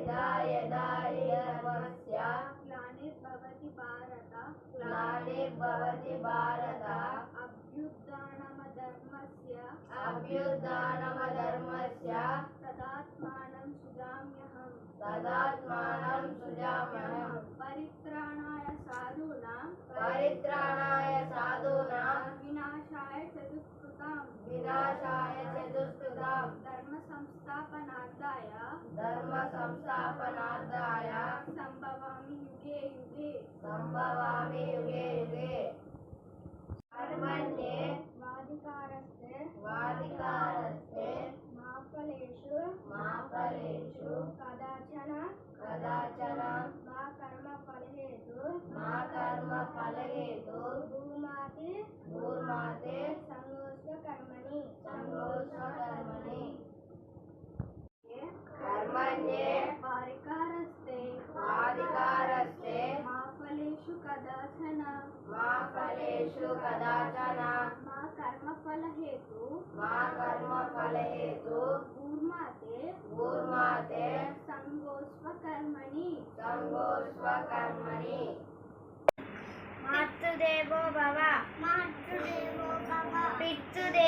यदा यदा हि धर्मस्य ग्लानिर्भवति भारत ग्लानिर्भवति भारत अभ्युत्थानमधर्मस्य तदात्मानं सृजाम्यहम् परित्राणाय साधूनां विनाशाय चतुष्कृतां धर्म संस्थापनार्थाय संभवामि युगे युगे कर्मण्ये वादिकारस्ते मा फलेषु कदाचन मा कर्मफलहेतु भूर्माते संगोस्वकर्मणि कर्मण्ये वादिकारस्ते मा फलेषु कदाचन मा कर्मफलहेतु भूर्माते संगोस्वकर्मणि मातृदेवो भव पितृदेवो